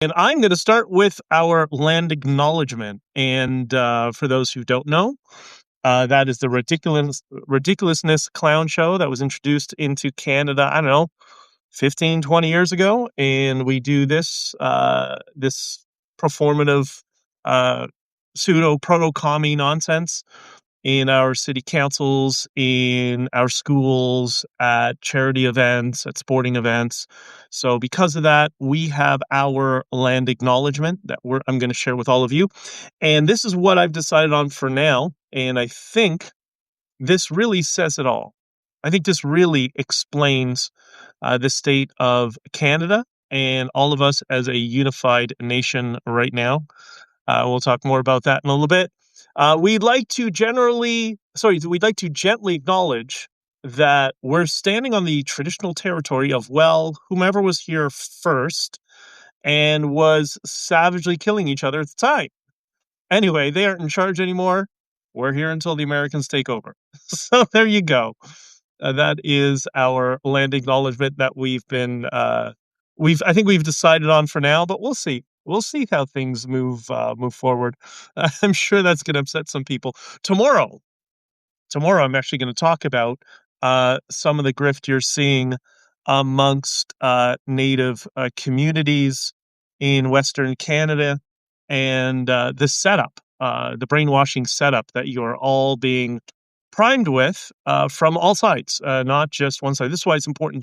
And I'm going to start with our land acknowledgement. And for those who don't know, that is the ridiculousness clown show that was introduced into Canada, I don't know, 15, 20 years ago. And we do this performative uh, pseudo proto commie nonsense in our city councils, in our schools, at charity events, at sporting events. So because of that, we have our land acknowledgement that I'm going to share with all of you. And this is what I've decided on for now. And I think this really says it all. I think this really explains the state of Canada and all of us as a unified nation right now. We'll talk more about that in a little bit. We'd like to gently acknowledge that we're standing on the traditional territory of, well, whomever was here first and was savagely killing each other at the time. Anyway, they aren't in charge anymore. We're here until the Americans take over. So there you go. That is our land acknowledgement that I think we've decided on for now, but we'll see. We'll see how things move forward. I'm sure that's going to upset some people. Tomorrow, I'm actually going to talk about some of the grift you're seeing amongst Native communities in Western Canada and the setup, the brainwashing setup that you're all being primed with from all sides, not just one side. This is why it's important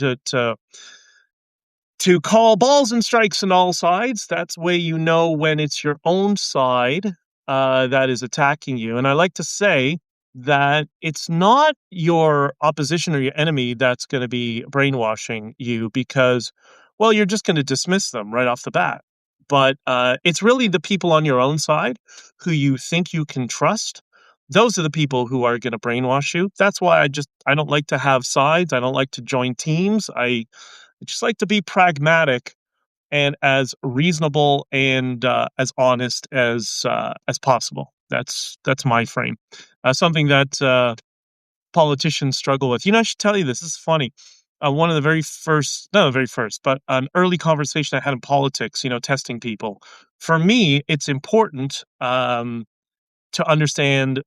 to call balls and strikes on all sides. That's the way you know when it's your own side that is attacking you. And I like to say that it's not your opposition or your enemy that's going to be brainwashing you because, well, you're just going to dismiss them right off the bat. But it's really the people on your own side who you think you can trust. Those are the people who are going to brainwash you. That's why I don't like to have sides. I don't like to join teams. I just like to be pragmatic and as reasonable and as honest as possible. That's my frame. Something that politicians struggle with. You know, I should tell you this. This is funny. One of the very first, not the very first, but an early conversation I had in politics. You know, testing people. For me, it's important to understand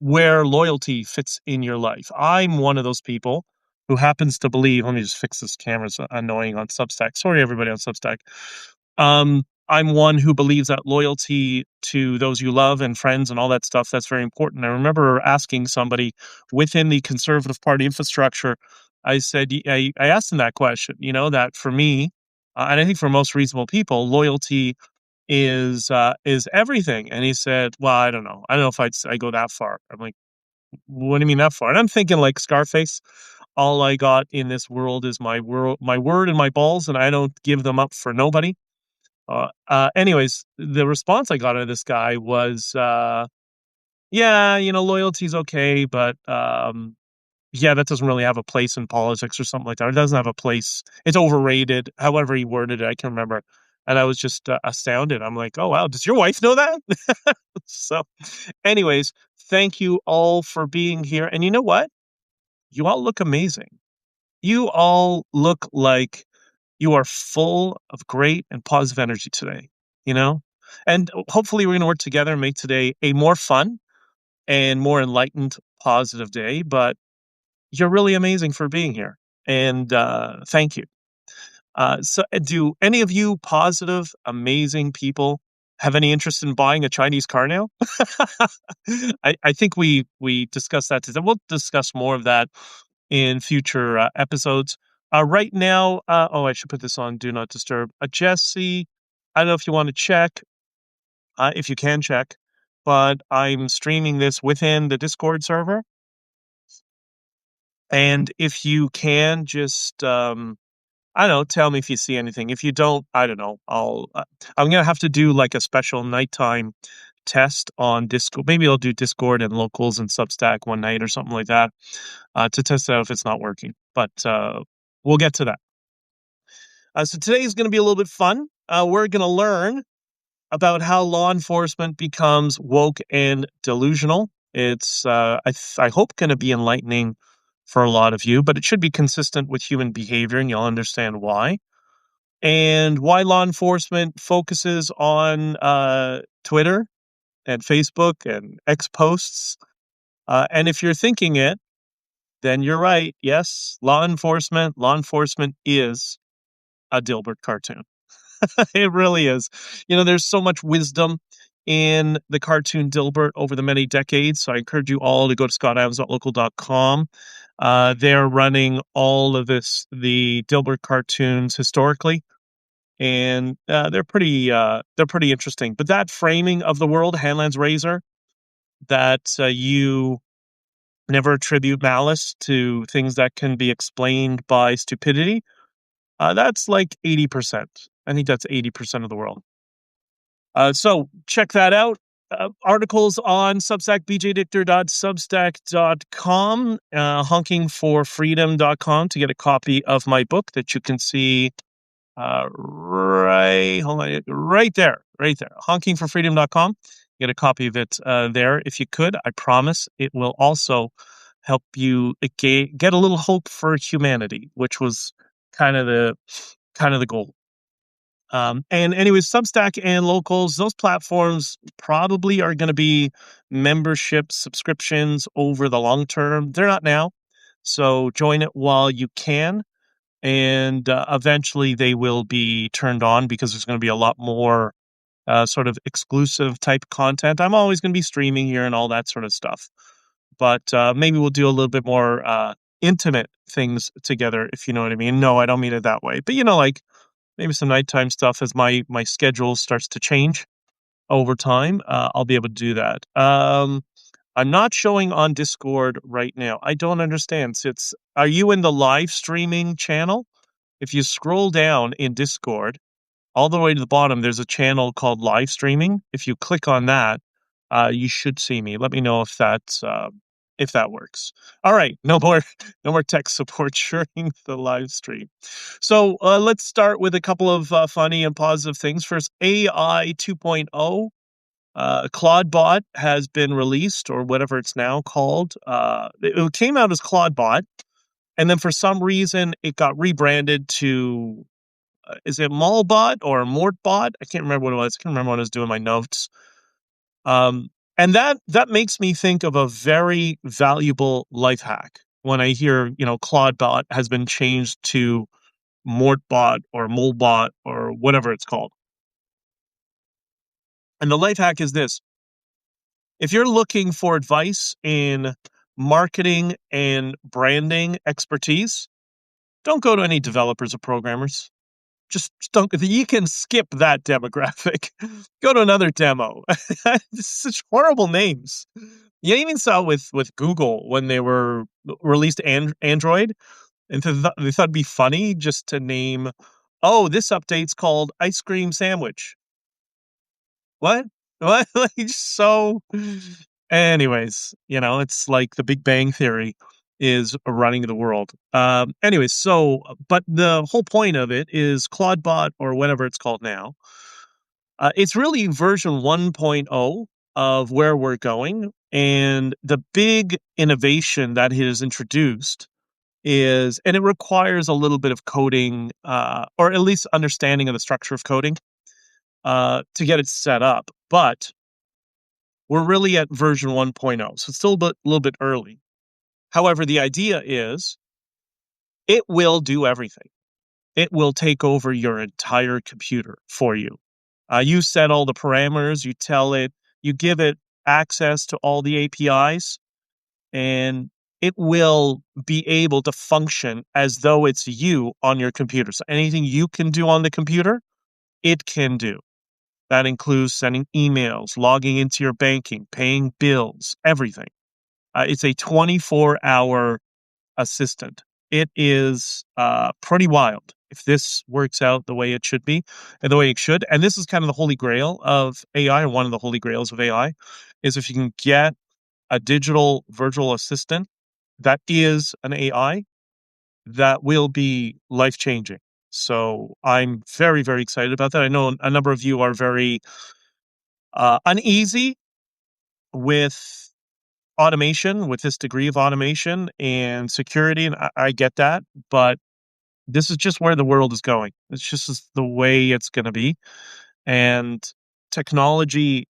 where loyalty fits in your life. I'm one of those people who happens to believe, let me just fix this camera's annoying on Substack. Sorry, everybody on Substack. I'm one who believes that loyalty to those you love and friends and all that stuff, that's very important. I remember asking somebody within the Conservative Party infrastructure, I said, I asked them that question, you know, that for me, and I think for most reasonable people, loyalty is everything. And he said, well, I don't know. I don't know if I go that far. I'm like, what do you mean that far? And I'm thinking like Scarface. All I got in this world is my word and my balls, and I don't give them up for nobody. Anyways, the response I got out of this guy was, yeah, you know, loyalty's okay, but yeah, that doesn't really have a place in politics or something like that. It doesn't have a place. It's overrated. However he worded it, I can remember. And I was just astounded. I'm like, oh wow, does your wife know that? So, anyways, thank you all for being here. And you know what? You all look amazing. You all look like you are full of great and positive energy today, you know? And hopefully we're going to work together and make today a more fun and more enlightened, positive day. But you're really amazing for being here. And thank you. Do any of you positive, amazing people have any interest in buying a Chinese car now? I think we discussed that today. We'll discuss more of that in future episodes. Right now, I should put this on Do Not Disturb. Jesse, I don't know if you want to check, if you can check, but I'm streaming this within the Discord server. And if you can, just I don't know, tell me if you see anything. If you don't, I don't know. I'm gonna have to do like a special nighttime test on Discord. Maybe I'll do Discord and locals and Substack one night or something like that to test out if it's not working. But we'll get to that. So today is going to be a little bit fun. We're going to learn about how law enforcement becomes woke and delusional. It's I hope going to be enlightening for a lot of you, but it should be consistent with human behavior, and you'll understand why. and why law enforcement focuses on Twitter and Facebook and X posts. And if you're thinking it, then you're right. Yes, law enforcement is a Dilbert cartoon. It really is. There's so much wisdom in the cartoon Dilbert over the many decades. So I encourage you all to go to scottadams.local.com. They're running all of the Dilbert cartoons historically, and they're pretty interesting. But that framing of the world, Hanlon's razor, that you never attribute malice to things that can be explained by stupidity. That's like 80%. I think that's 80% of the world. So check that out. Articles on Substack, bjdichter.substack.com, honkingforfreedom.com to get a copy of my book that you can see hold on, right there, honkingforfreedom.com. Get a copy of it there if you could. I promise it will also help you get a little hope for humanity, which was kind of the goal. And anyways, Substack and Locals, those platforms probably are going to be membership subscriptions over the long term. They're not now. So join it while you can. And eventually they will be turned on because there's going to be a lot more sort of exclusive type content. I'm always going to be streaming here and all that sort of stuff. But maybe we'll do a little bit more intimate things together, if you know what I mean. No, I don't mean it that way. But, like, maybe some nighttime stuff as my schedule starts to change over time. I'll be able to do that. I'm not showing on Discord right now. I don't understand. Are you in the live streaming channel? If you scroll down in Discord, all the way to the bottom, there's a channel called live streaming. If you click on that, you should see me. Let me know if that works. All right, no more tech support during the live stream. So let's start with a couple of funny and positive things. First, AI 2.0. Claudebot has been released, or whatever it's now called. It came out as Claudebot, and then for some reason it got rebranded to is it Mallbot or Mortbot? I can't remember what it was. I can't remember when I was doing my notes. And that makes me think of a very valuable life hack when I hear, Claudebot has been changed to Mortbot or Molebot or whatever it's called. And the life hack is this. If you're looking for advice in marketing and branding expertise, don't go to any developers or programmers. Just don't. You can skip that demographic. Go to another demo. Such horrible names. You even saw with Google when they were released Android, and they thought it'd be funny just to name, oh, this update's called ice cream sandwich. What? What? Like, so. Anyways, it's like the Big Bang Theory is running the world. Anyways, but the whole point of it is Claudebot or whatever it's called now. It's really version 1.0 of where we're going. And the big innovation that it has introduced and it requires a little bit of coding, or at least understanding of the structure of coding, to get it set up. But we're really at version 1.0, so it's still a little bit early. However, the idea is it will do everything. It will take over your entire computer for you. You set all the parameters, you give it access to all the APIs, and it will be able to function as though it's you on your computer. So anything you can do on the computer, it can do. That includes sending emails, logging into your banking, paying bills, everything. It's a 24-hour assistant. It is pretty wild if this works out the way it should be and the way it should. And this is kind of the holy grail of AI, or one of the holy grails of AI, is if you can get a digital virtual assistant that is an AI, that will be life-changing. So I'm very, very excited about that. I know a number of you are very uneasy with automation, with this degree of automation and security, and I get that, but This is just where the world is going. It's just the way it's going to be. And technology,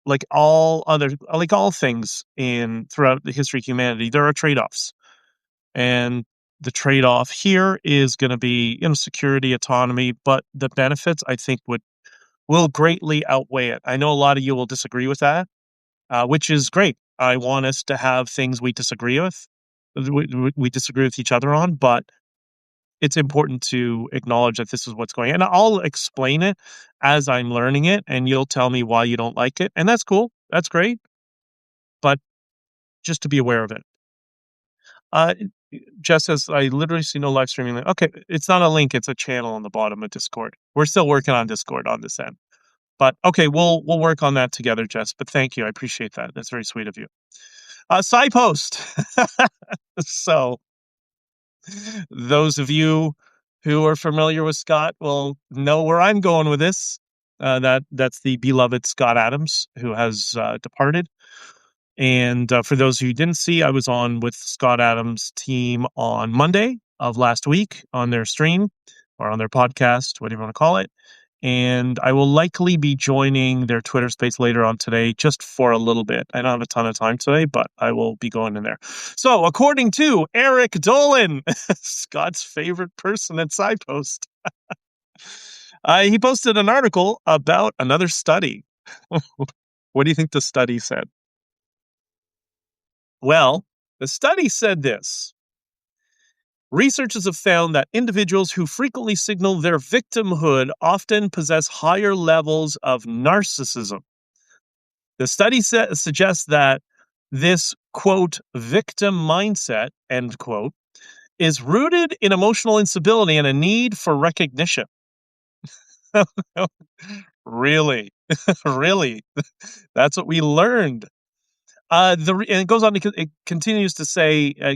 like all things in throughout the history of humanity, there are trade-offs. And the trade-off here is going to be, security, autonomy, but the benefits I think will greatly outweigh it. I know a lot of you will disagree with that, which is great. I want us to have things we disagree with, we disagree with each other on, but it's important to acknowledge that this is what's going on. And I'll explain it as I'm learning it, and you'll tell me why you don't like it. And that's cool. That's great. But just to be aware of it. Uh, Jess says, I literally see no live streaming link. Okay, it's not a link, it's a channel on the bottom of Discord. We're still working on Discord on this end. But okay, we'll work on that together, Jess. But thank you. I appreciate that. That's very sweet of you. Side post. So those of you who are familiar with Scott will know where I'm going with this. That's the beloved Scott Adams, who has departed. And for those who didn't see, I was on with Scott Adams' team on Monday of last week on their stream or on their podcast, whatever you want to call it. And I will likely be joining their Twitter space later on today, just for a little bit. I don't have a ton of time today, but I will be going in there. So, according to Eric Dolan, Scott's favorite person at SciPost, he posted an article about another study. What do you think the study said? Well, the study said this. Researchers have found that individuals who frequently signal their victimhood often possess higher levels of narcissism. The study suggests that this, quote, victim mindset, end quote, is rooted in emotional instability and a need for recognition. Really? Really? That's what we learned. And it goes on to it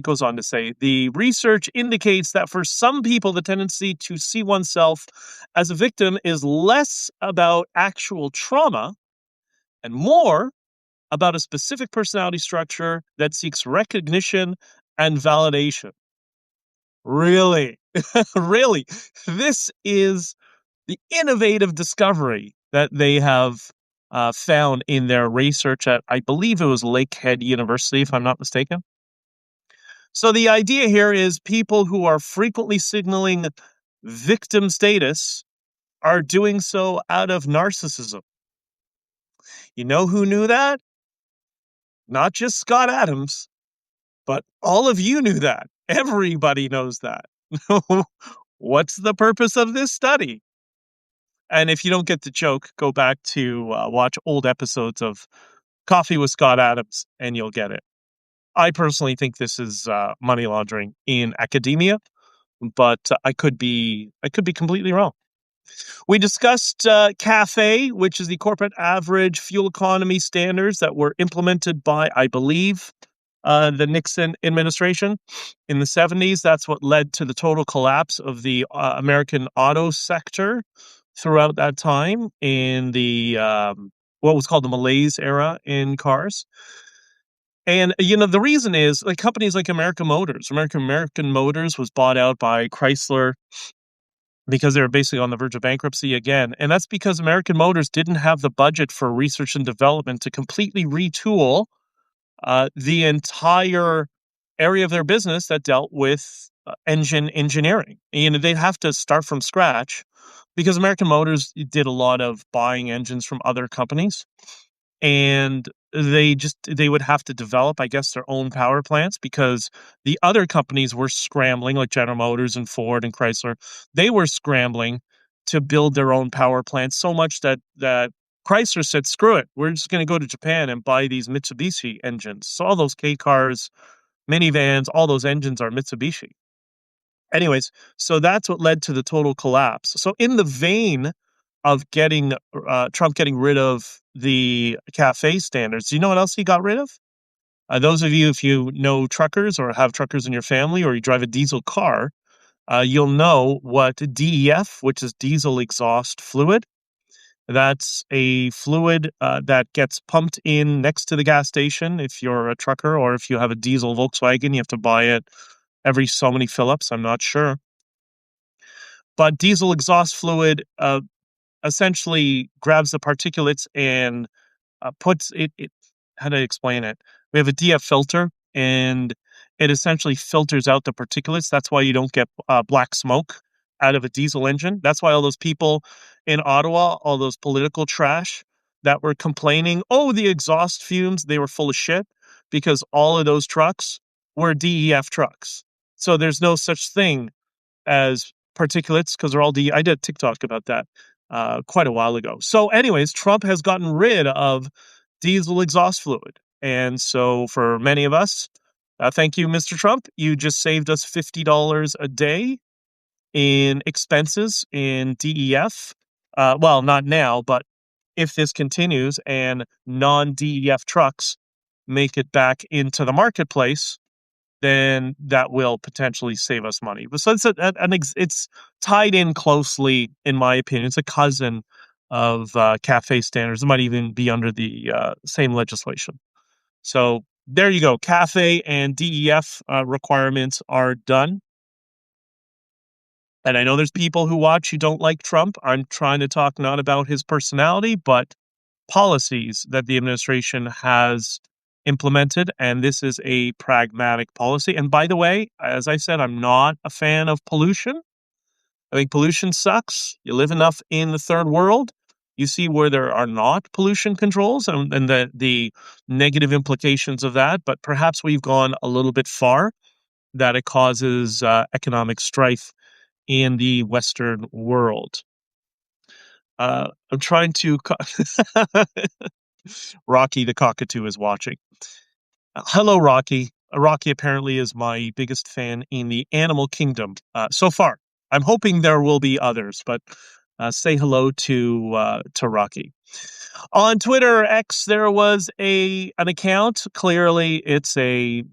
goes on to say the research indicates that for some people the tendency to see oneself as a victim is less about actual trauma and more about a specific personality structure that seeks recognition and validation. Really? Really? This is the innovative discovery that they have found in their research at, I believe it was Lakehead University, if I'm not mistaken. So the idea here is people who are frequently signaling victim status are doing so out of narcissism. You know who knew that? Not just Scott Adams, but all of you knew that. Everybody knows that. What's the purpose of this study? And if you don't get the joke, go back to watch old episodes of Coffee with Scott Adams, and you'll get it. I personally think this is money laundering in academia, but I could be completely wrong. We discussed CAFE, which is the corporate average fuel economy standards that were implemented by, I believe, the Nixon administration in the 70s. That's what led to the total collapse of the American auto sector throughout that time in the what was called the malaise era in cars. And the reason is like companies like American Motors was bought out by Chrysler because they were basically on the verge of bankruptcy again. And that's because American Motors didn't have the budget for research and development to completely retool the entire area of their business that dealt with engine engineering. They'd have to start from scratch because American Motors did a lot of buying engines from other companies, and they would have to develop, I guess, their own power plants because the other companies were scrambling, like General Motors and Ford and Chrysler. They were scrambling to build their own power plants so much that Chrysler said, screw it, we're just going to go to Japan and buy these Mitsubishi engines. So all those K cars, minivans, all those engines are Mitsubishi. Anyways, so that's what led to the total collapse. So in the vein of getting Trump getting rid of the CAFE standards, do you know what else he got rid of? Those of you, if you know truckers or have truckers in your family or you drive a diesel car, you'll know what DEF, which is diesel exhaust fluid. That's a fluid that gets pumped in next to the gas station if you're a trucker, or if you have a diesel Volkswagen, you have to buy it every so many fill-ups. I'm not sure. but diesel exhaust fluid essentially grabs the particulates and puts it. How do I explain it? We have a DF filter, and it essentially filters out the particulates. That's why you don't get black smoke out of a diesel engine. That's why all those people in Ottawa, all those political trash that were complaining, oh, the exhaust fumes, they were full of shit because all of those trucks were DEF trucks. So there's no such thing as particulates because they're all D. I did TikTok about that quite a while ago. So, anyways, Trump has gotten rid of diesel exhaust fluid, and so for many of us, thank you, Mr. Trump. You just saved us $50 a day in expenses in DEF. Well, not now, but if this continues and non-DEF trucks make it back into the marketplace, then that will potentially save us money. But so it's tied in closely, in my opinion. It's a cousin of CAFE standards. It might even be under the same legislation. So there you go. CAFE and DEF requirements are done. And I know there's people who watch who don't like Trump. I'm trying to talk not about his personality, but policies that the administration has implemented. And this is a pragmatic policy. And by the way, as I said, I'm not a fan of pollution. I think pollution sucks. You live enough in the third world. You see where there are not pollution controls and the negative implications of that. But perhaps we've gone a little bit far that it causes economic strife in the Western world. I'm trying to. Rocky the cockatoo is watching. Hello, Rocky. Rocky apparently is my biggest fan in the animal kingdom so far. I'm hoping there will be others, but say hello to Rocky. On Twitter X, there was an account. Clearly, it's a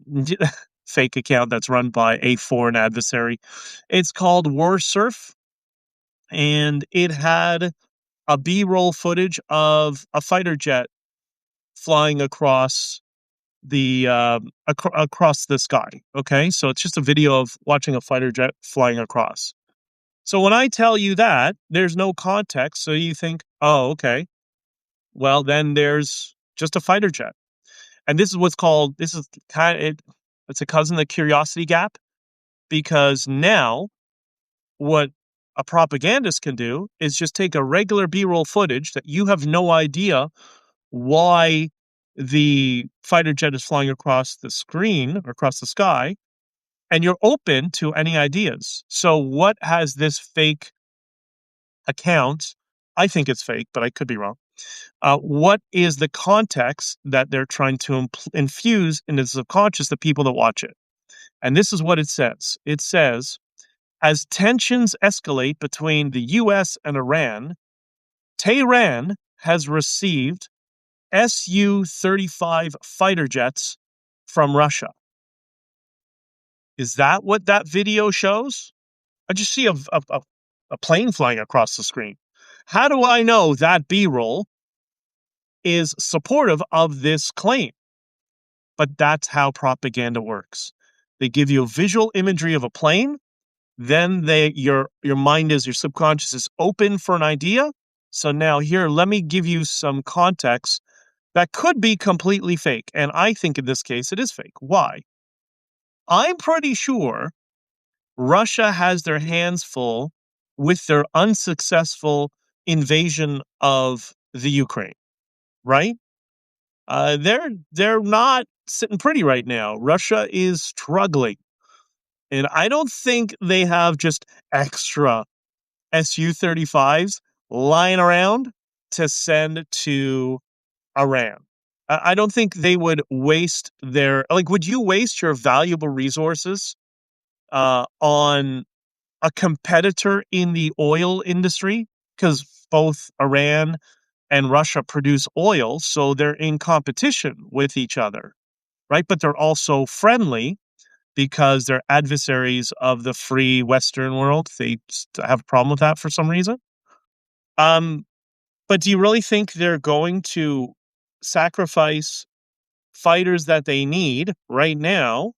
fake account that's run by a foreign adversary. It's called War Surf, and it had a B-roll footage of a fighter jet flying across across the sky. Okay, so it's just a video of watching a fighter jet flying across. So when I tell you that, there's no context, so you think, oh, okay, well then there's just a fighter jet, and this is what's called. This is it's a cousin of the curiosity gap, because now what a propagandist can do is just take a regular B-roll footage that you have no idea why the fighter jet is flying across the screen or across the sky, and you're open to any ideas. So what has this fake account? I think it's fake, but I could be wrong. What is the context that they're trying to infuse in the subconscious of people that watch it? And this is what it says. It says, as tensions escalate between the US and Iran, Tehran has received Su-35 fighter jets from Russia. Is that what that video shows? I just see a plane flying across the screen. How do I know that B-roll is supportive of this claim? But that's how propaganda works. They give you a visual imagery of a plane, then your mind your subconscious is open for an idea. So now here, let me give you some context that could be completely fake. And I think in this case, it is fake. Why? I'm pretty sure Russia has their hands full with their unsuccessful invasion of the Ukraine, right? They're not sitting pretty right now. Russia is struggling. And I don't think they have just extra Su-35s lying around to send to Iran. I don't think they would waste would you waste your valuable resources on a competitor in the oil industry? Because both Iran and Russia produce oil, so they're in competition with each other, right? But they're also friendly because they're adversaries of the free Western world. They have a problem with that for some reason. But do you really think they're going to sacrifice fighters that they need right now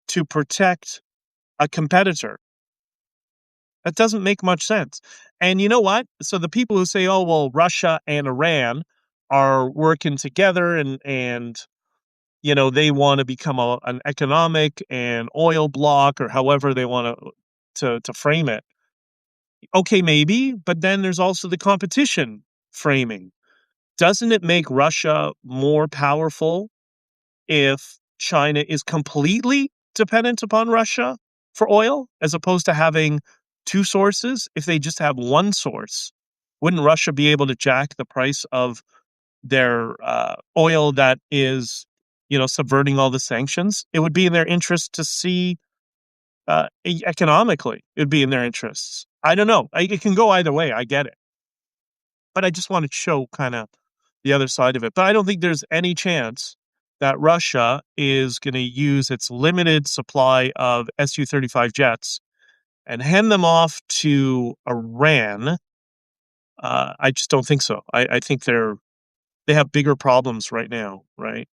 to protect a competitor? That doesn't make much sense. And you know what? So the people who say, "Oh, well, Russia and Iran are working together and they want to become an economic and oil bloc or however they want to frame it." Okay, maybe, but then there's also the competition framing. Doesn't it make Russia more powerful if China is completely dependent upon Russia for oil as opposed to having two sources? If they just have one source, wouldn't Russia be able to jack the price of their oil that is, subverting all the sanctions? It would be in their interest to see economically, it would be in their interests. I don't know. It can go either way. I get it. But I just want to show kind of the other side of it. But I don't think there's any chance that Russia is going to use its limited supply of Su-35 jets and hand them off to Iran. I just don't think so. I think they have bigger problems right now, right?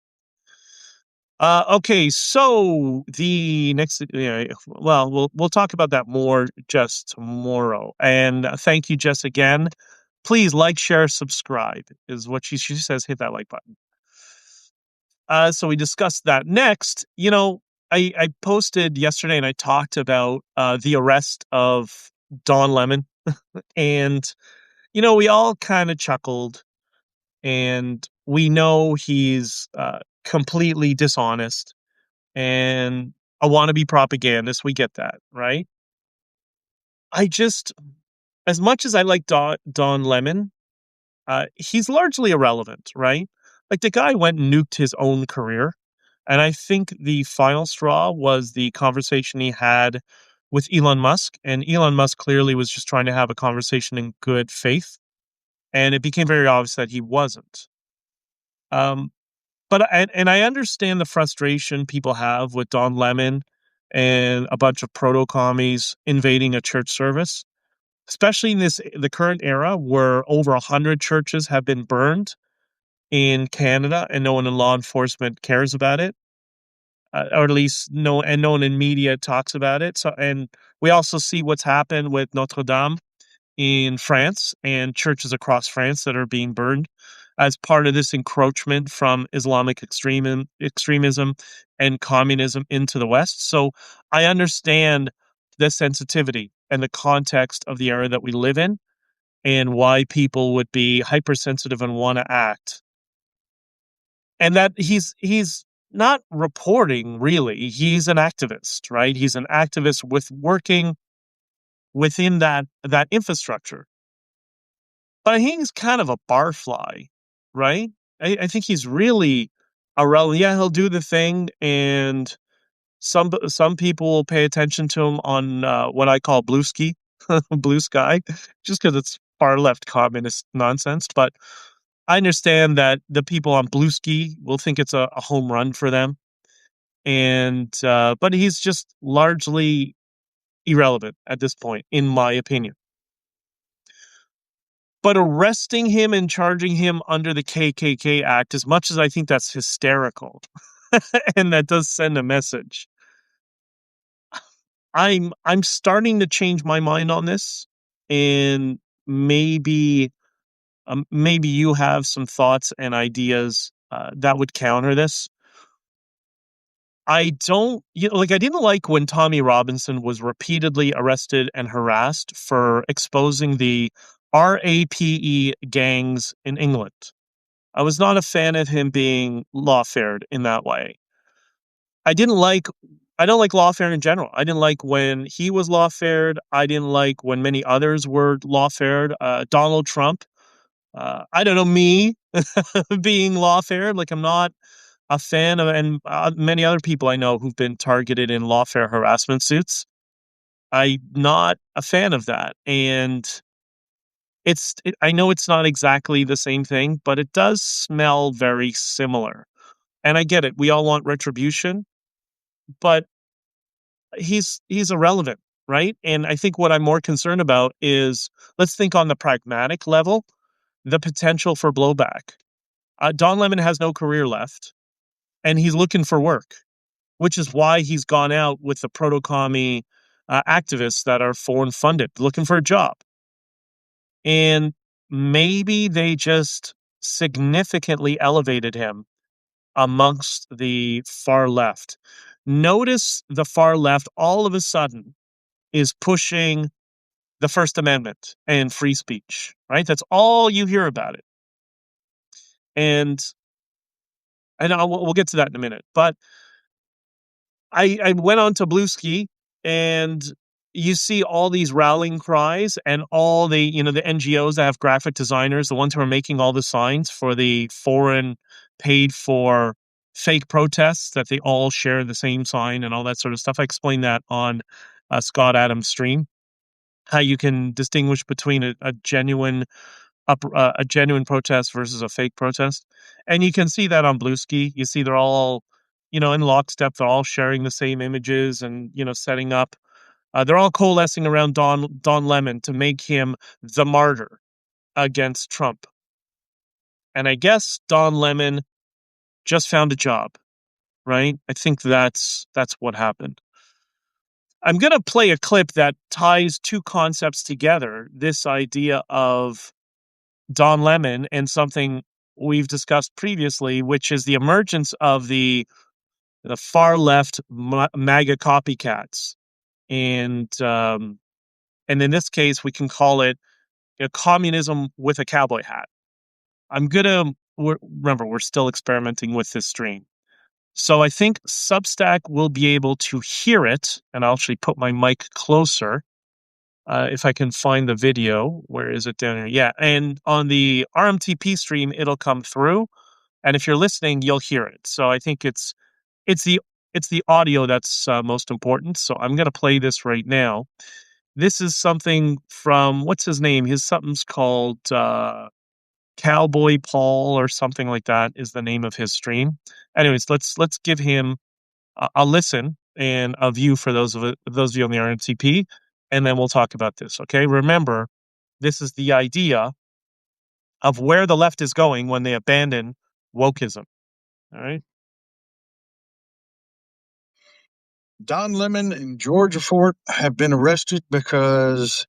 Okay, so the next, yeah, well, we'll talk about that more just tomorrow. And thank you, Jess, again. Please like, share, subscribe is what she says. Hit that like button. So we discussed that next. I posted yesterday and I talked about the arrest of Don Lemon, and we all kind of chuckled, and we know he's completely dishonest and a wannabe propagandist. We get that, right? I just, as much as I like Don Lemon, he's largely irrelevant, right? Like the guy went and nuked his own career. And I think the final straw was the conversation he had with Elon Musk. And Elon Musk clearly was just trying to have a conversation in good faith. And it became very obvious that he wasn't. Um, but I understand the frustration people have with Don Lemon and a bunch of proto commies invading a church service, especially in the current era where over 100 churches have been burned in Canada and no one in law enforcement cares about it, or at least no one in media talks about it. So, and we also see what's happened with Notre Dame in France and churches across France that are being burned as part of this encroachment from Islamic extremism and communism into the West. So I understand the sensitivity and the context of the era that we live in and why people would be hypersensitive and want to act. And that he's not reporting really. He's an activist, right? He's an activist with working within that infrastructure. But I think he's kind of a barfly, right? I think he's really irrelevant. Yeah, he'll do the thing, and some people will pay attention to him on what I call blue ski, blue sky, just because it's far left communist nonsense. But I understand that the people on blue ski will think it's a home run for them, and but he's just largely irrelevant at this point, in my opinion. But arresting him and charging him under the KKK Act, as much as I think that's hysterical, and that does send a message, I'm starting to change my mind on this, and maybe you have some thoughts and ideas that would counter this. I don't, like I didn't like when Tommy Robinson was repeatedly arrested and harassed for exposing the RAPE gangs in England. I was not a fan of him being lawfared in that way. I didn't like I don't like lawfare in general. I didn't like when he was lawfared. I didn't like when many others were lawfared. Donald Trump. I don't know, me being lawfared. Like I'm not a fan of, and many other people I know who've been targeted in lawfare harassment suits. I'm not a fan of that, and I know it's not exactly the same thing, but it does smell very similar. And I get it. We all want retribution, but he's irrelevant, right? And I think what I'm more concerned about is, let's think on the pragmatic level, the potential for blowback. Don Lemon has no career left, and he's looking for work, which is why he's gone out with the proto commie activists that are foreign funded looking for a job. And maybe they just significantly elevated him amongst the far left. Notice the far left all of a sudden is pushing the First Amendment and free speech, right? That's all you hear about it. And we'll get to that in a minute. But I went on to Bluesky, and you see all these rallying cries and all the NGOs that have graphic designers, the ones who are making all the signs for the foreign paid for fake protests, that they all share the same sign and all that sort of stuff. I explained that on Scott Adams' stream, how you can distinguish between a genuine a genuine protest versus a fake protest. And you can see that on Bluesky. You see they're all, in lockstep. They're all sharing the same images and, setting up. They're all coalescing around Don Lemon to make him the martyr against Trump. And I guess Don Lemon just found a job, right? I think that's what happened. I'm going to play a clip that ties two concepts together. This idea of Don Lemon and something we've discussed previously, which is the emergence of the far left MAGA copycats, and in this case, we can call it communism with a cowboy hat. Remember, we're still experimenting with this stream, so I think Substack will be able to hear it, and I'll actually put my mic closer. If I can find the video, where is it down here? Yeah, and on the RMTP stream, it'll come through, and if you're listening, you'll hear it. So I think it's the it's the audio that's most important. So I'm gonna play this right now. This is something from what's his name? Something's called Cowboy Paul or something like that is the name of his stream. Anyways, let's give him a listen and a view for those of you on the RMTP, and then we'll talk about this. Okay, remember, this is the idea of where the left is going when they abandon wokeism. All right. Don Lemon and Georgia Fort have been arrested because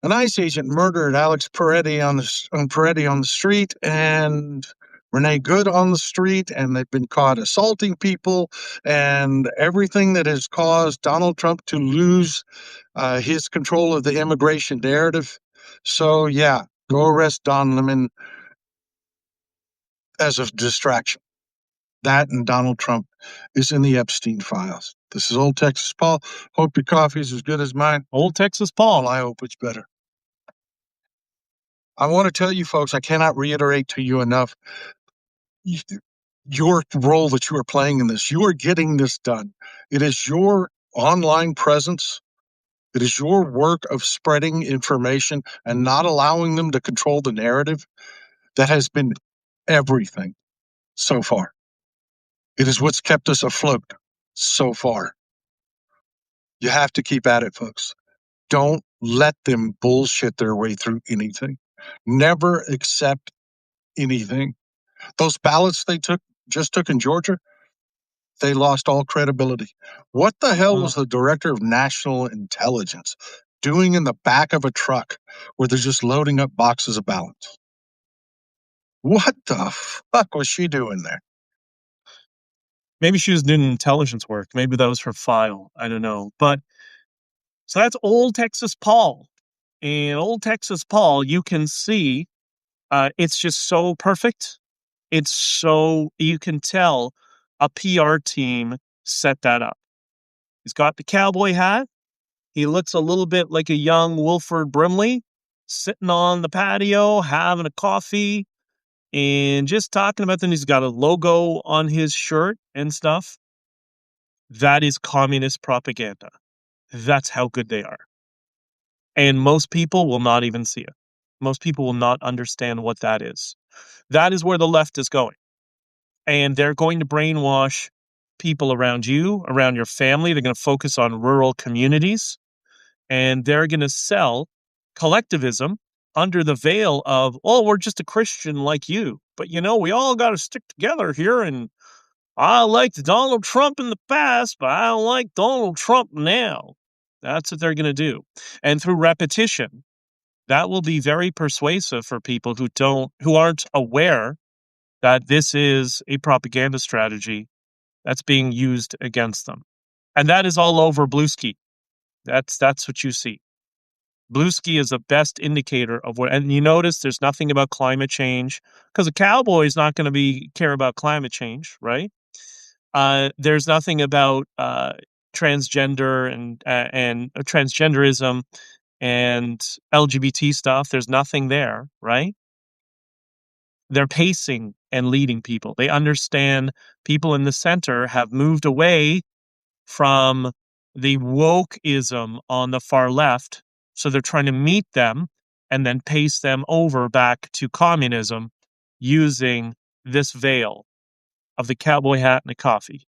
an ICE agent murdered Alex Peretti on the street and Renee Good on the street, and they've been caught assaulting people and everything that has caused Donald Trump to lose his control of the immigration narrative. So, yeah, go arrest Don Lemon as a distraction. That and Donald Trump is in the Epstein files. This is Old Texas Paul. Hope your coffee is as good as mine. Old Texas Paul. Well, I hope it's better. I want to tell you folks, I cannot reiterate to you enough your role that you are playing in this. You are getting this done. It is your online presence. It is your work of spreading information and not allowing them to control the narrative that has been everything so far. It is what's kept us afloat so far. You have to keep at it, folks. Don't let them bullshit their way through anything. Never accept anything. Those ballots they just took in Georgia, they lost all credibility. What the hell was the director of national intelligence doing in the back of a truck where they're just loading up boxes of ballots? What the fuck was she doing there? Maybe she was doing intelligence work. Maybe that was her file. I don't know. But so that's Old Texas Paul. And Old Texas Paul, you can see it's just so perfect. It's so, you can tell a PR team set that up. He's got the cowboy hat. He looks a little bit like a young Wilford Brimley, sitting on the patio, having a coffee, and just talking about them. He's got a logo on his shirt and stuff. That is communist propaganda. That's how good they are. And most people will not even see it. Most people will not understand what that is. That is where the left is going. And they're going to brainwash people around you, around your family. They're going to focus on rural communities. And they're going to sell collectivism under the veil of, oh, we're just a Christian like you. But, we all got to stick together here. And I liked Donald Trump in the past, but I don't like Donald Trump now. That's what they're going to do. And through repetition, that will be very persuasive for people who aren't aware that this is a propaganda strategy that's being used against them. And that is all over Bluesky. That's what you see. Bluesky is the best indicator of what, and you notice there's nothing about climate change because a cowboy is not going to be care about climate change, right? There's nothing about transgender and transgenderism and LGBT stuff. There's nothing there, right? They're pacing and leading people. They understand people in the center have moved away from the wokeism on the far left. So they're trying to meet them and then pace them over back to communism using this veil of the cowboy hat and the coffee.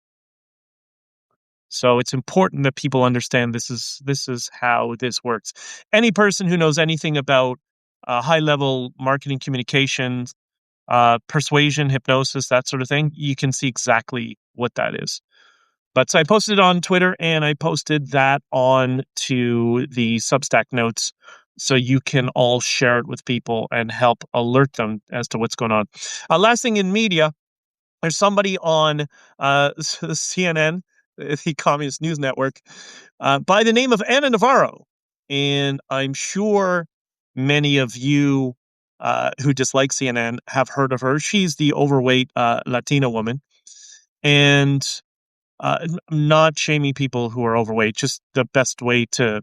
So it's important that people understand this is how this works. Any person who knows anything about high level marketing communications, persuasion, hypnosis, that sort of thing, you can see exactly what that is. But so I posted it on Twitter and I posted that on to the Substack notes so you can all share it with people and help alert them as to what's going on. Last thing in media, there's somebody on CNN, the Communist News Network, by the name of Anna Navarro. And I'm sure many of you who dislike CNN have heard of her. She's the overweight Latina woman. And I'm not shaming people who are overweight, just the best way to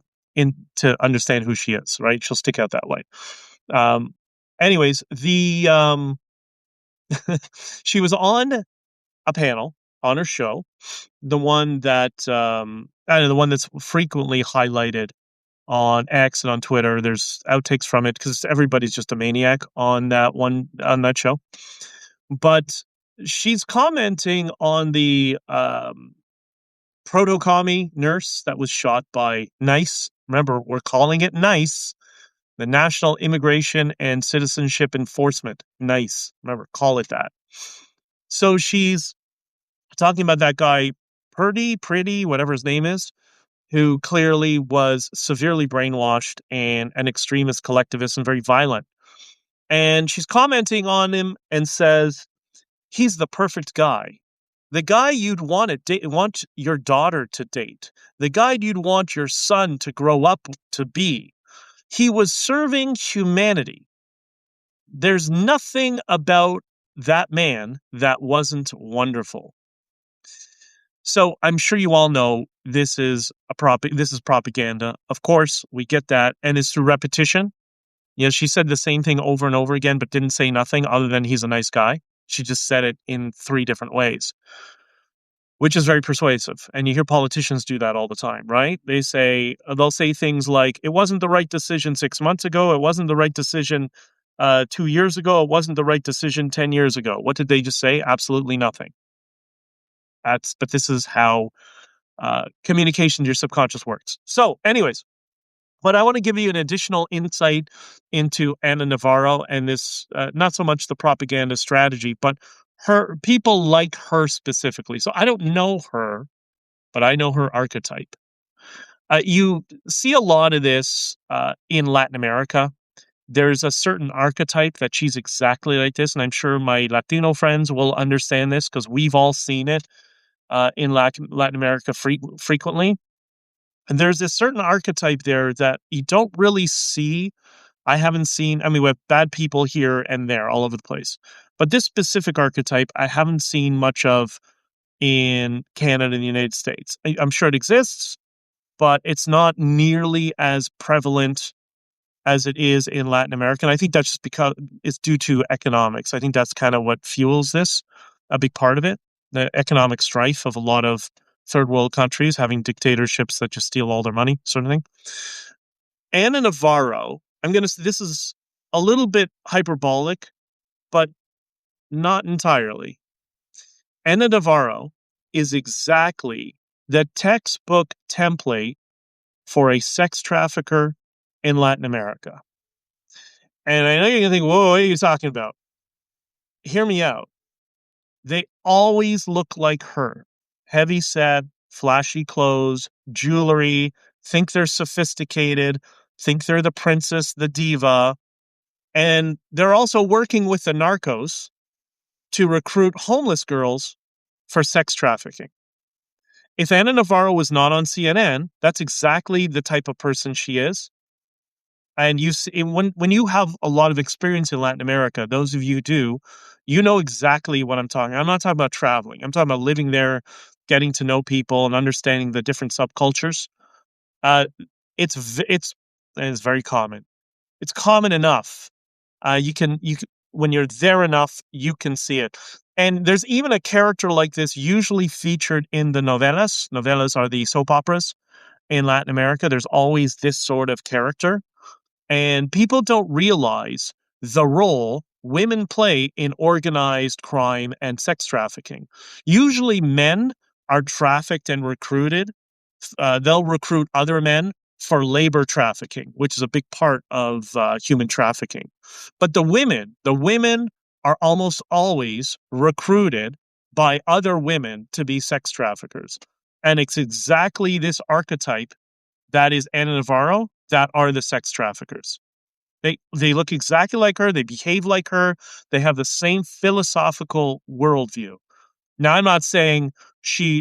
understand who she is, right? She'll stick out that way. Um, anyways, the she was on a panel on her show, the one that I don't know, the one that's frequently highlighted on X and on Twitter. There's outtakes from it because everybody's just a maniac on that show. But she's commenting on the proto-commie nurse that was shot by NICE. Remember, we're calling it NICE, the National Immigration and Citizenship Enforcement. NICE. Remember, call it that. So she's talking about that guy, Pretty, whatever his name is, who clearly was severely brainwashed and an extremist collectivist and very violent. And she's commenting on him and says, he's the perfect guy. The guy you'd want your daughter to date. The guy you'd want your son to grow up to be. He was serving humanity. There's nothing about that man that wasn't wonderful. So I'm sure you all know this is propaganda. Of course, we get that, and it's through repetition. You know, she said the same thing over and over again, but didn't say nothing other than he's a nice guy. She just said it in 3 different ways, which is very persuasive. And you hear politicians do that all the time, right? They'll say things like, it wasn't the right decision 6 months ago. It wasn't the right decision 2 years ago. It wasn't the right decision 10 years ago. What did they just say? Absolutely nothing. But this is how communication to your subconscious works. So anyways, but I want to give you an additional insight into Anna Navarro and this, not so much the propaganda strategy, but her people like her specifically. So I don't know her, but I know her archetype. You see a lot of this in Latin America. There's a certain archetype that she's exactly like this, and I'm sure my Latino friends will understand this because we've all seen it in Latin America frequently. And there's this certain archetype there that you don't really see. I haven't seen, I mean, we have bad people here and there all over the place. But this specific archetype, I haven't seen much of in Canada and the United States. I'm sure it exists, but it's not nearly as prevalent as it is in Latin America. And I think that's just because it's due to economics. I think that's kind of what fuels this, a big part of it, the economic strife of a lot of third world countries having dictatorships that just steal all their money, sort of thing. Anna Navarro, this is a little bit hyperbolic, but not entirely. Anna Navarro is exactly the textbook template for a sex trafficker in Latin America. And I know you're going to think, whoa, what are you talking about? Hear me out. They always look like her. Heavy set, flashy clothes, jewelry, think they're sophisticated, think they're the princess, the diva, and they're also working with the narcos to recruit homeless girls for sex trafficking. If Anna Navarro was not on CNN, that's exactly the type of person she is. And you see, when you have a lot of experience in Latin America, those of you who do, you know exactly what I'm talking. I'm not talking about traveling. I'm talking about living there, getting to know people, and understanding the different subcultures. Uh, it's very common. It's common enough. You can when you're there enough, you can see it. And there's even a character like this usually featured in the novelas. Novelas are the soap operas in Latin America. There's always this sort of character, and people don't realize the role women play in organized crime and sex trafficking. Usually, men are trafficked and recruited. They'll recruit other men for labor trafficking, which is a big part of human trafficking. But the women are almost always recruited by other women to be sex traffickers. And it's exactly this archetype that is Ana Navarro that are the sex traffickers. They look exactly like her, they behave like her, they have the same philosophical worldview. Now, I'm not saying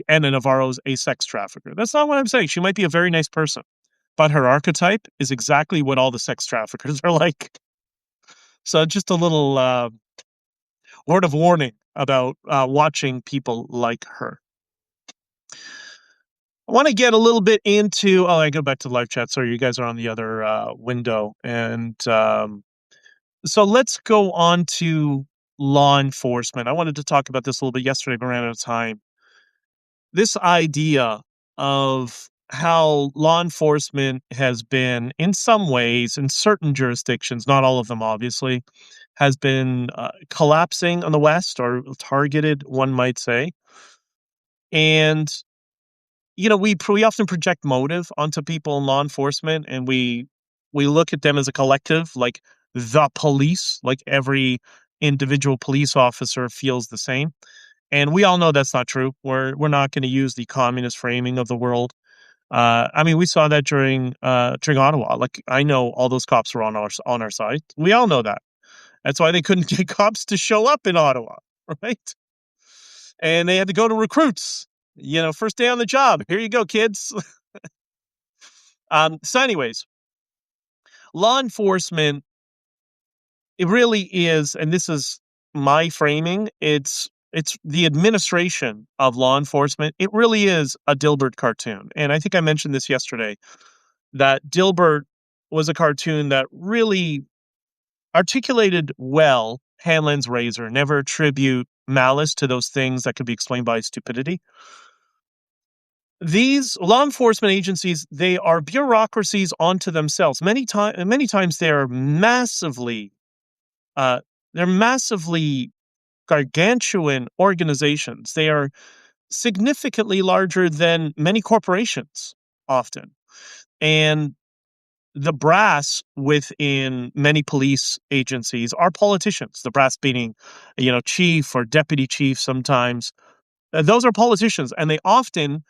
Ana Navarro's a sex trafficker. That's not what I'm saying. She might be a very nice person, but her archetype is exactly what all the sex traffickers are like. So, just a little word of warning about watching people like her. I want to get a little bit into. Oh, I go back to live chat. Sorry, you guys are on the other window, and so let's go on to law enforcement. I wanted to talk about this a little bit yesterday, but ran out of time. This idea of how law enforcement has been, in some ways, in certain jurisdictions, not all of them, obviously, has been collapsing on the West or targeted, one might say. And we often project motive onto people in law enforcement, and we look at them as a collective, like the police, like every individual police officer feels the same. And we all know that's not true. We're not going to use the communist framing of the world. I mean, we saw that during Ottawa. Like, I know all those cops were on our side. We all know that. That's why they couldn't get cops to show up in Ottawa, right? And they had to go to recruits. First day on the job. Here you go, kids. So, anyways, law enforcement, it really is, and this is my framing. It's the administration of law enforcement. It really is a Dilbert cartoon, and I think I mentioned this yesterday. That Dilbert was a cartoon that really articulated well Hanlon's razor. Never attribute malice to those things that could be explained by stupidity. These law enforcement agencies, they are bureaucracies onto themselves. Many times uh, they're massively gargantuan organizations. They are significantly larger than many corporations often. And the brass within many police agencies are politicians. The brass being, chief or deputy chief sometimes. Those are politicians, and they often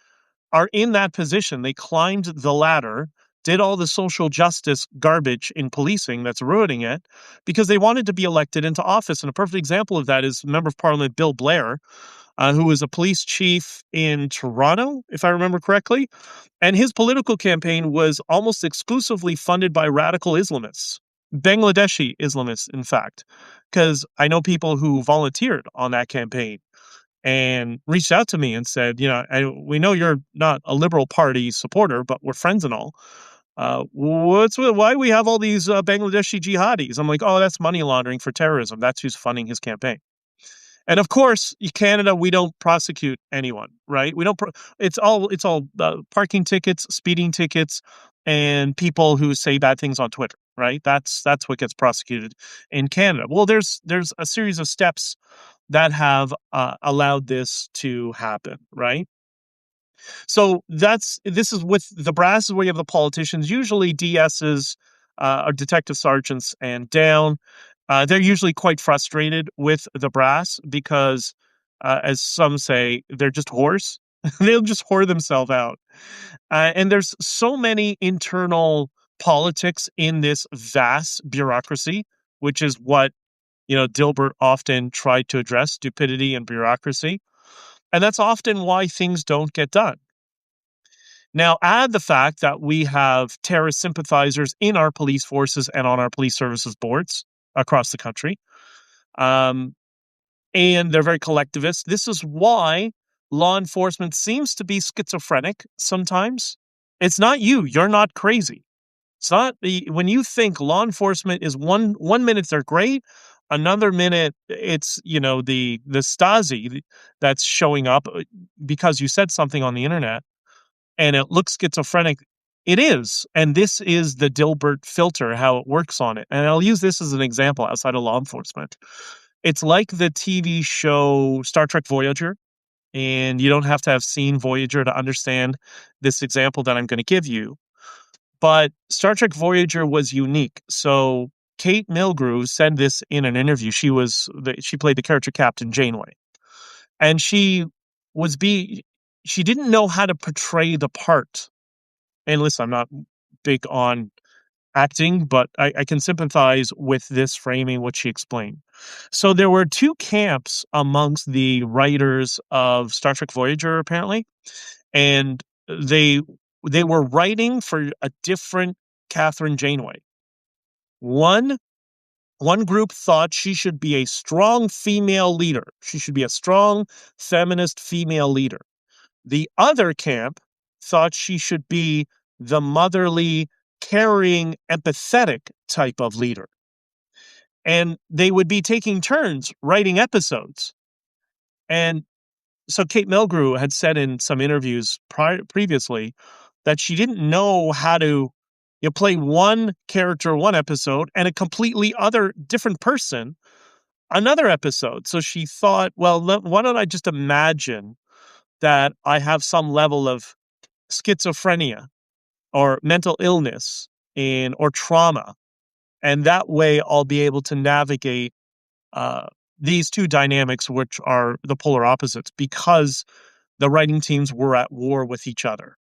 are in that position. They climbed the ladder, did all the social justice garbage in policing that's ruining it because they wanted to be elected into office. And a perfect example of that is Member of Parliament Bill Blair, who was a police chief in Toronto, if I remember correctly. And his political campaign was almost exclusively funded by radical Islamists, Bangladeshi Islamists, in fact, because I know people who volunteered on that campaign and reached out to me and said, we know you're not a Liberal Party supporter, but we're friends and all. Why we have all these Bangladeshi jihadis? I'm like, oh, that's money laundering for terrorism. That's who's funding his campaign. And of course, in Canada, we don't prosecute anyone, right? We don't. It's all parking tickets, speeding tickets, and people who say bad things on Twitter, right? That's what gets prosecuted in Canada. Well, there's a series of steps that have allowed this to happen, right? So this is with the brass is where you have the politicians, usually DSs or detective sergeants and down. They're usually quite frustrated with the brass because, as some say, they're just whores. They'll just whore themselves out. And there's so many internal politics in this vast bureaucracy, which is what, Dilbert often tried to address: stupidity and bureaucracy. And that's often why things don't get done. Now, add the fact that we have terrorist sympathizers in our police forces and on our police services boards across the country. Um, and they're very collectivist. This is why law enforcement seems to be schizophrenic sometimes. It's not you. You're not crazy. It's not when you think law enforcement is one minute they're great, another minute it's the Stasi that's showing up because you said something on the internet and it looks schizophrenic. It is, and this is the Dilbert filter, how it works on it. And I'll use this as an example outside of law enforcement. It's like the TV show Star Trek Voyager, and you don't have to have seen Voyager to understand this example that I'm going to give you. But Star Trek Voyager was unique. So Kate Milgrew said this in an interview. She played the character Captain Janeway, and was be she didn't know how to portray the part. And listen, I'm not big on acting, but I can sympathize with this framing, what she explained. So there were two camps amongst the writers of Star Trek Voyager, apparently, and they they were writing for a different Catherine Janeway. One one group thought she should be a strong female leader. She should be a strong feminist female leader. The other camp thought she should be the motherly, caring, empathetic type of leader. And they would be taking turns writing episodes. And so Kate Milgrew had said in some interviews previously that she didn't know how to play one character one episode and a completely other different person another episode. So she thought, well, why don't I just imagine that I have some level of schizophrenia or mental illness or trauma, and that way I'll be able to navigate uh, these two dynamics, which are the polar opposites, because the writing teams were at war with each other.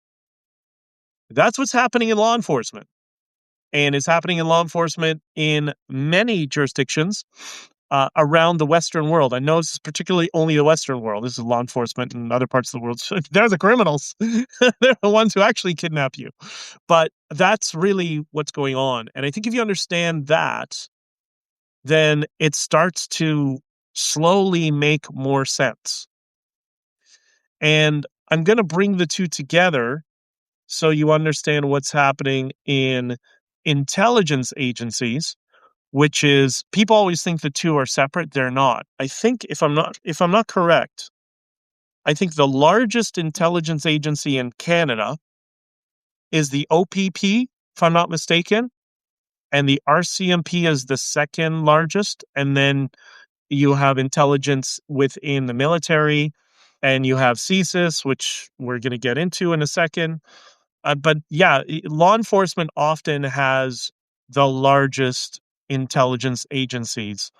That's what's happening in law enforcement. And it's happening in law enforcement in many jurisdictions around the Western world. I know this is particularly only the Western world. This is law enforcement in other parts of the world. They're the criminals. They're the ones who actually kidnap you. But that's really what's going on. And I think if you understand that, then it starts to slowly make more sense. And I'm going to bring the two together so you understand what's happening in intelligence agencies, which is people always think the two are separate. They're not. I think if I'm not correct, I think the largest intelligence agency in Canada is the OPP, if I'm not mistaken, and the RCMP is the second largest, and then you have intelligence within the military, and you have CSIS, which we're going to get into in a second. But yeah, law enforcement often has the largest intelligence agencies,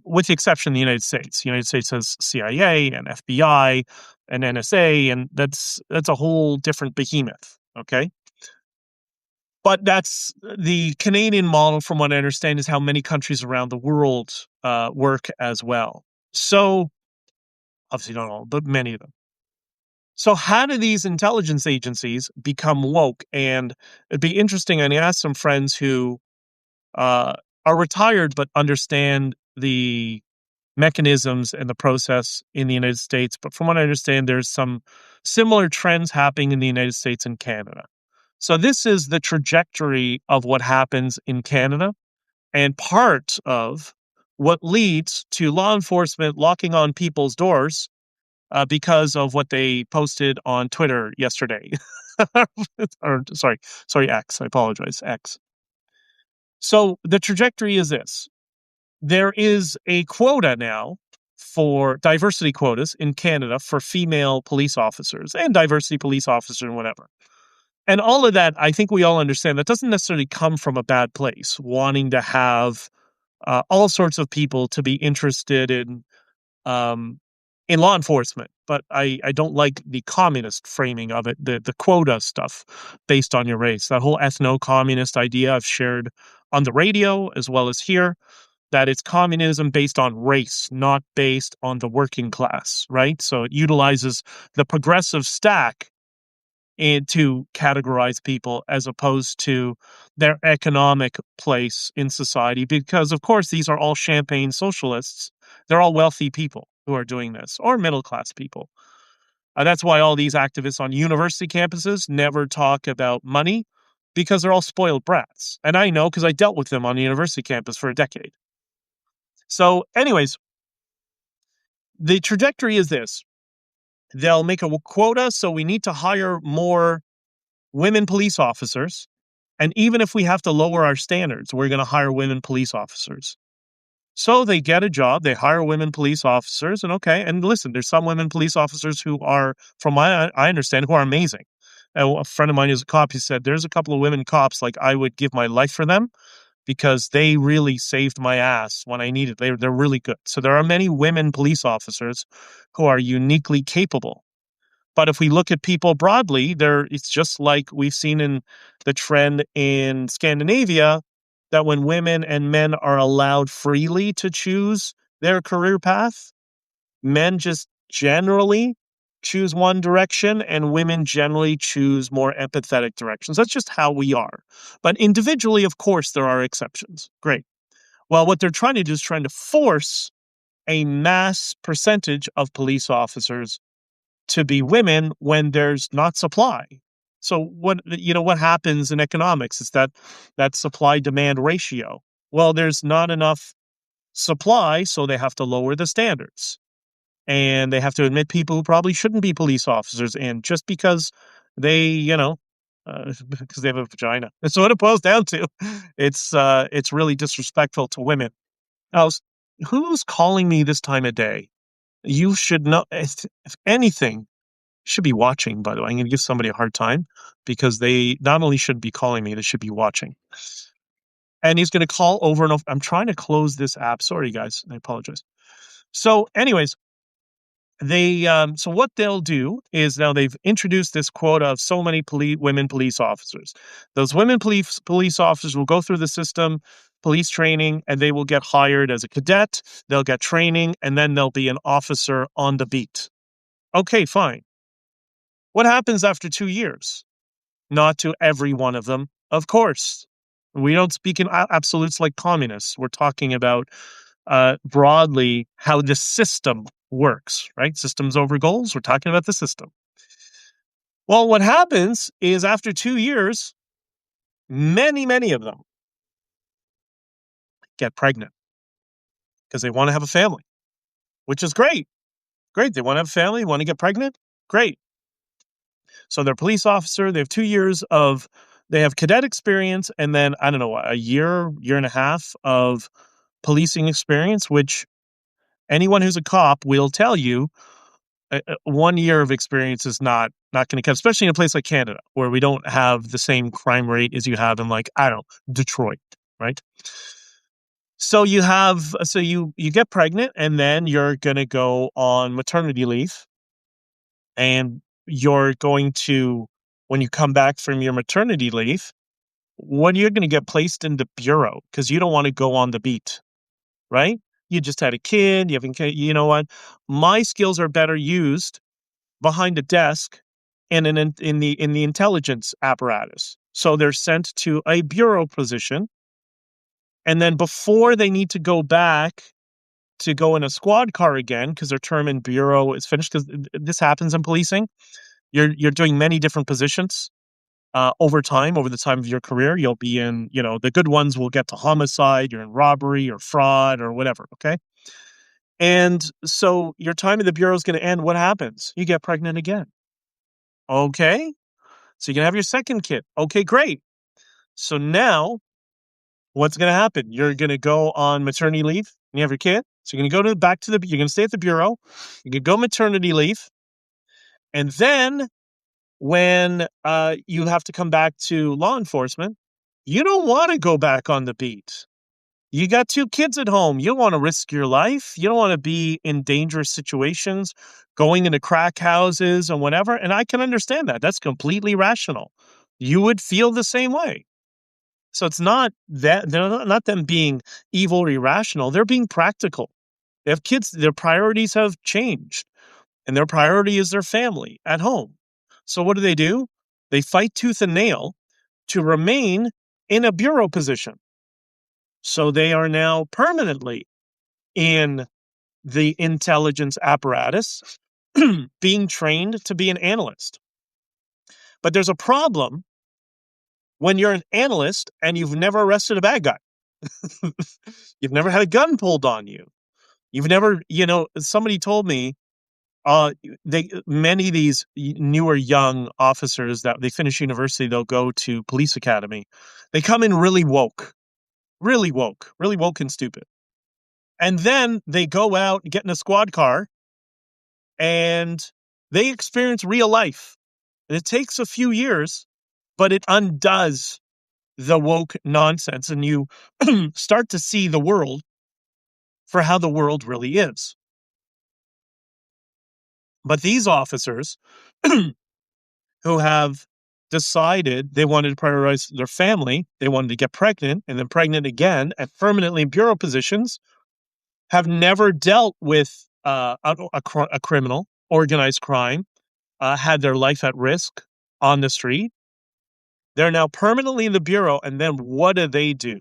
with the exception of the United States. The United States has CIA and FBI and NSA, and that's a whole different behemoth. Okay, but that's the Canadian model, from what I understand, is how many countries around the world work as well. So obviously not all, but many of them. So how do these intelligence agencies become woke? And it'd be interesting. I asked some friends who uh, are retired but understand the mechanisms and the process in the United States. But from what I understand, there's some similar trends happening in the United States and Canada. So this is the trajectory of what happens in Canada and part of what leads to law enforcement locking on people's doors because of what they posted on Twitter yesterday. Or sorry, X. I apologize, X. So the trajectory is this: there is a quota now for diversity quotas in Canada for female police officers and diversity police officers and whatever. And all of that, I think we all understand that doesn't necessarily come from a bad place, wanting to have all sorts of people to be interested um, in law enforcement. but I don't like the communist framing of it, the quota stuff based on your race. That whole ethno-communist idea I've shared on the radio as well as here, that it's communism based on race, not based on the working class, right? So it utilizes the progressive stack and to categorize people as opposed to their economic place in society. Because, of course, these are all champagne socialists. They're all wealthy people who are doing this, or middle class people. That's why all these activists on university campuses never talk about money because they're all spoiled brats. And I know because I dealt with them on a university campus for a decade. So, anyways, the trajectory is this: they'll make a quota, so we need to hire more women police officers. And even if we have to lower our standards, we're going to hire women police officers. So they get a job, they hire women police officers, and okay. And listen, there's some women police officers who are, from my I understand, who are amazing. A friend of mine who's a cop, he said, there's a couple of women cops, like I would give my life for them because they really saved my ass when I needed. They're really good. So there are many women police officers who are uniquely capable. But if we look at people broadly, there it's just like we've seen in the trend in Scandinavia that when women and men are allowed freely to choose their career path, men just generally choose one direction and women generally choose more empathetic directions. That's just how we are. But individually, of course, there are exceptions. Great. Well, what they're trying to do is trying to force a mass percentage of police officers to be women when there's not supply. So what happens in economics is that supply demand ratio. Well, there's not enough supply, so they have to lower the standards. And they have to admit people who probably shouldn't be police officers in just because they, because they have a vagina. That's what it boils down to. It's really disrespectful to women. Now, who's calling me this time of day? You should know if anything should be watching, by the way. I'm gonna give somebody a hard time because they not only should be calling me, they should be watching. And he's gonna call over and over. I'm trying to close this app. Sorry, guys. I apologize. So, anyways, so what they'll do is now they've introduced this quota of so many women police officers. Those women police officers will go through the system, police training, and they will get hired as a cadet. They'll get training, and then they'll be an officer on the beat. Okay, fine. What happens after 2 years? Not to every one of them, of course. We don't speak in absolutes like communists. We're talking about broadly how the system works, right? Systems over goals. We're talking about the system. Well, what happens is after 2 years, many of them get pregnant because they want to have a family, which is great. Great. They want to have a family, want to get pregnant. Great. So they're a police officer. They have 2 years they have cadet experience, and then, I don't know, a year and a half of policing experience, which anyone who's a cop will tell you 1 year of experience is not going to count, especially in a place like Canada where we don't have the same crime rate as you have in, like, I don't know, Detroit, right? So you get pregnant and then you're going to go on maternity leave, and you're going to, when you come back from your maternity leave, when you're going to get placed in the bureau because you don't want to go on the beat, right? You just had a kid. You haven't, you know what? My skills are better used behind a desk and in the intelligence apparatus. So they're sent to a bureau position, and then before they need to go back to go in a squad car again because their term in bureau is finished, because this happens in policing. You're doing many different positions over time, over the time of your career. You'll be in, the good ones will get to homicide, you're in robbery or fraud or whatever, okay? And so your time in the bureau is going to end. What happens? You get pregnant again. Okay. So you're going to have your second kid. Okay, great. So now what's going to happen? You're going to go on maternity leave and you have your kid. So you're going to go you're going to stay at the bureau. You can go maternity leave. And then when you have to come back to law enforcement, you don't want to go back on the beat. You got two kids at home. You don't want to risk your life. You don't want to be in dangerous situations, going into crack houses and whatever. And I can understand that. That's completely rational. You would feel the same way. So it's not that they're not them being evil or irrational. They're being practical. They have kids. Their priorities have changed, and their priority is their family at home. So what do? They fight tooth and nail to remain in a bureau position. So they are now permanently in the intelligence apparatus being trained to be an analyst. But there's a problem when you're an analyst and you've never arrested a bad guy. You've never had a gun pulled on you. You've never, somebody told me they many of these newer young officers that they finish university, they'll go to police academy. They come in really woke and stupid. And then they go out, get in a squad car, and they experience real life. And it takes a few years, but it undoes the woke nonsense, and you start to see the world for how the world really is. But these officers who have decided they wanted to prioritize their family, they wanted to get pregnant and then pregnant again and permanently in bureau positions, have never dealt with a criminal, organized crime, had their life at risk on the street. They're now permanently in the bureau, and then what do?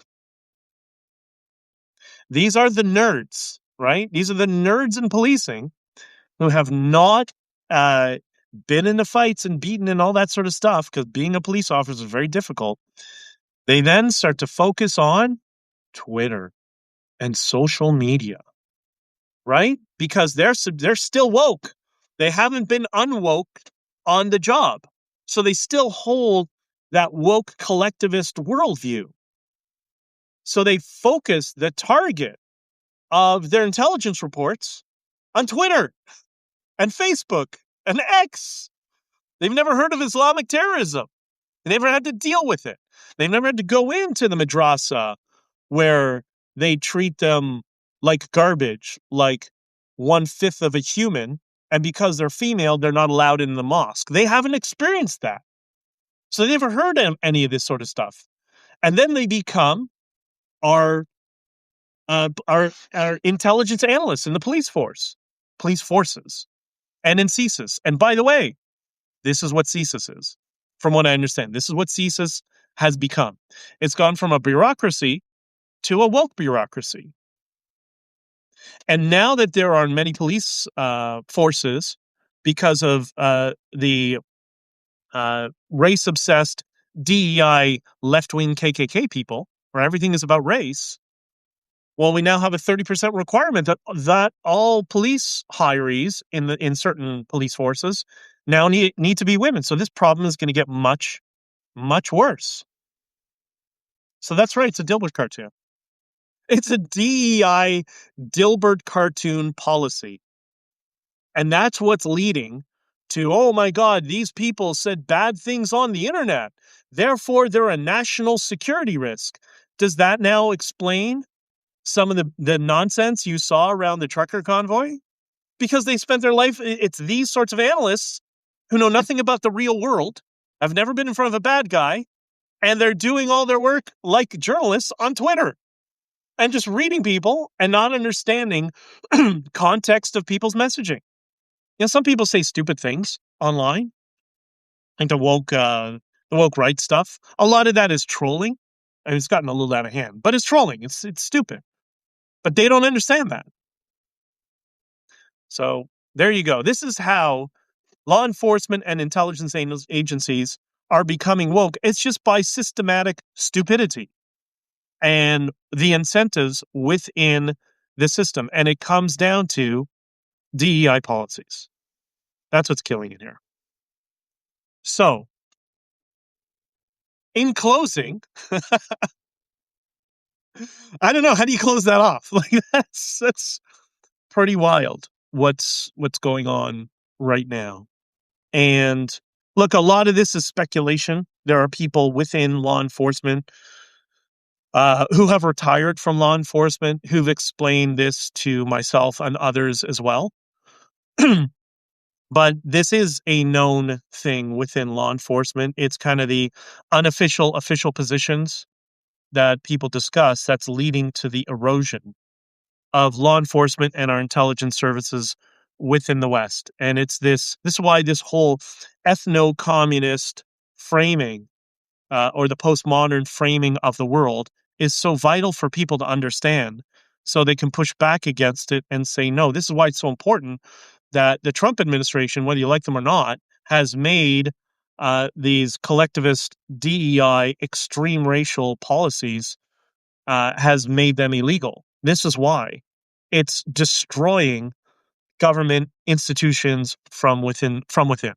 These are the nerds, right? These are the nerds in policing who have not uh, been in the fights and beaten and all that sort of stuff, because being a police officer is very difficult. They then start to focus on Twitter and social media, right? Because they're still woke. They haven't been unwoke on the job. So they still hold that woke collectivist worldview. So they focus the target of their intelligence reports on Twitter and Facebook and X. They've never heard of Islamic terrorism. They never had to deal with it. They've never had to go into the madrasa where they treat them like garbage, like 1/5 of a human. And because they're female, they're not allowed in the mosque. They haven't experienced that. So they never heard of any of this sort of stuff. And then they become our our intelligence analysts in the police forces, and in CSIS. And by the way, this is what CSIS is, from what I understand. This is what CSIS has become. It's gone from a bureaucracy to a woke bureaucracy. And now that there are many police forces, because of the race obsessed DEI left wing KKK people, where everything is about race, well, we now have a 30% requirement that all police hirees in certain police forces now need to be women. So this problem is going to get much, much worse. So that's right. It's a Dilbert cartoon. It's a DEI Dilbert cartoon policy. And that's what's leading to, oh my God, these people said bad things on the internet. Therefore, they're a national security risk. Does that now explain some of the nonsense you saw around the trucker convoy? Because they spent their life, it's these sorts of analysts who know nothing about the real world, have never been in front of a bad guy, and they're doing all their work like journalists on Twitter and just reading people and not understanding context of people's messaging. Some people say stupid things online, like the woke right stuff. A lot of that is trolling. And it's gotten a little out of hand, but it's trolling. It's stupid. But they don't understand that. So there you go. This is how law enforcement and intelligence agencies are becoming woke. It's just by systematic stupidity and the incentives within the system. And it comes down to DEI policies. That's what's killing it here. So, in closing, I don't know, how do you close that off? Like that's pretty wild what's going on right now. And look, a lot of this is speculation. There are people within law enforcement who have retired from law enforcement who've explained this to myself and others as well. But this is a known thing within law enforcement. It's kind of the unofficial, official positions that people discuss that's leading to the erosion of law enforcement and our intelligence services within the West. And it's this is why this whole ethno-communist framing or the postmodern framing of the world is so vital for people to understand so they can push back against it and say, no, this is why it's so important that the Trump administration, whether you like them or not, has made these collectivist DEI extreme racial policies, has made them illegal. This is why it's destroying government institutions from within. From within,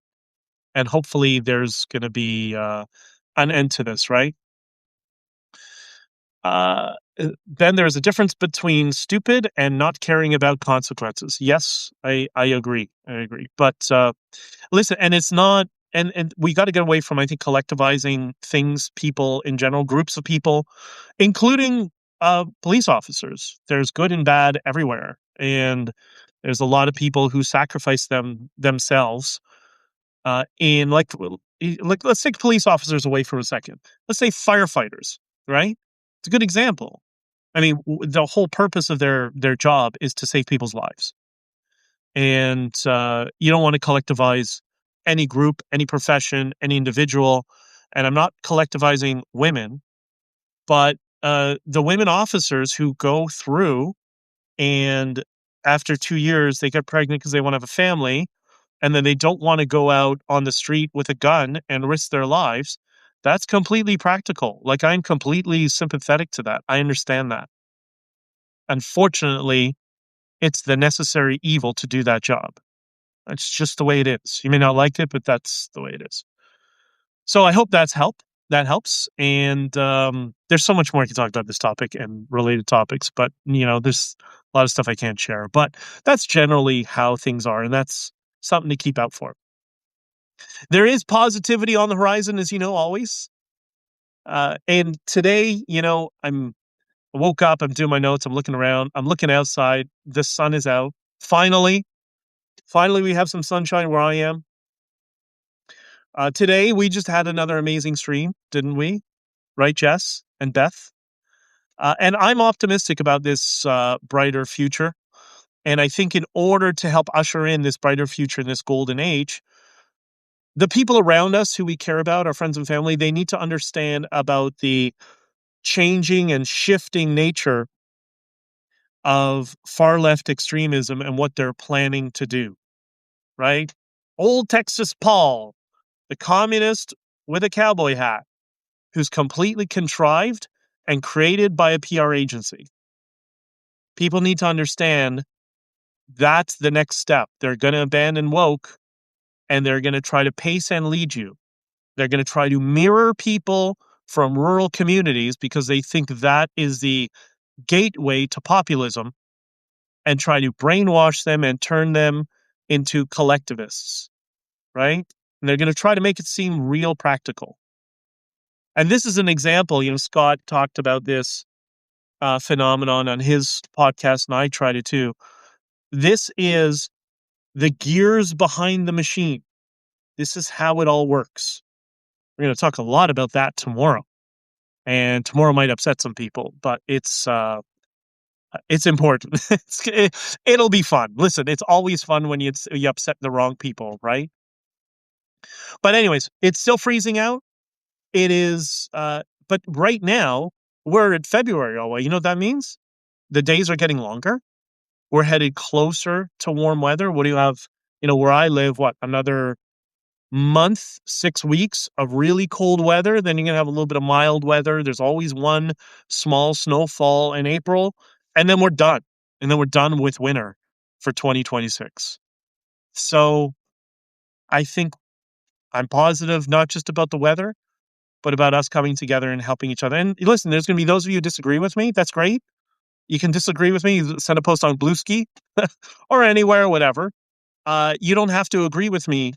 and hopefully, there's going to be an end to this, right? Then there's a difference between stupid and not caring about consequences. Yes, I agree. I agree. But listen, and it's not, and we got to get away from, I think, collectivizing things, people in general, groups of people, including police officers. There's good and bad everywhere, and there's a lot of people who sacrifice themselves in like let's take police officers away for a second. Let's say firefighters, right? It's a good example. I mean, the whole purpose of their job is to save people's lives, and you don't want to collectivize any group, any profession, any individual. And I'm not collectivizing women, but the women officers who go through and after 2 years they get pregnant because they want to have a family, and then they don't want to go out on the street with a gun and risk their lives. That's completely practical. Like, I'm completely sympathetic to that. I understand that. Unfortunately, it's the necessary evil to do that job. That's just the way it is. You may not like it, but that's the way it is. So I hope that helps. And there's so much more I can talk about this topic and related topics, but there's a lot of stuff I can't share. But that's generally how things are, and that's something to keep out for. There is positivity on the horizon, as you know, always. And today, I woke up, I'm doing my notes, I'm looking around, I'm looking outside. The sun is out. Finally, we have some sunshine where I am. Today, we just had another amazing stream, didn't we? Right, Jess and Beth? And I'm optimistic about this brighter future. And I think in order to help usher in this brighter future in this golden age, the people around us who we care about, our friends and family, they need to understand about the changing and shifting nature of far left extremism and what they're planning to do, right? Old Texas Paul, the communist with a cowboy hat, who's completely contrived and created by a PR agency. People need to understand that's the next step. They're going to abandon woke, and they're going to try to pace and lead you. They're going to try to mirror people from rural communities because they think that is the gateway to populism, and try to brainwash them and turn them into collectivists, right? And they're going to try to make it seem real practical. And this is an example. Scott talked about this phenomenon on his podcast, and I tried it too. This is the gears behind the machine. This is how it all works. We're going to talk a lot about that tomorrow. And tomorrow might upset some people, but it's important. It'll be fun. Listen, it's always fun when you upset the wrong people, right? But anyways, it's still freezing out. It is, but right now we're at February already. You know what that means? The days are getting longer. We're headed closer to warm weather. What do you have? Where I live, another month, 6 weeks of really cold weather. Then you're going to have a little bit of mild weather. There's always one small snowfall in April, and then we're done. And then we're done with winter for 2026. So I think I'm positive, not just about the weather, but about us coming together and helping each other. And listen, there's going to be those of you who disagree with me. That's great. You can disagree with me. Send a post on Bluesky or anywhere, whatever. You don't have to agree with me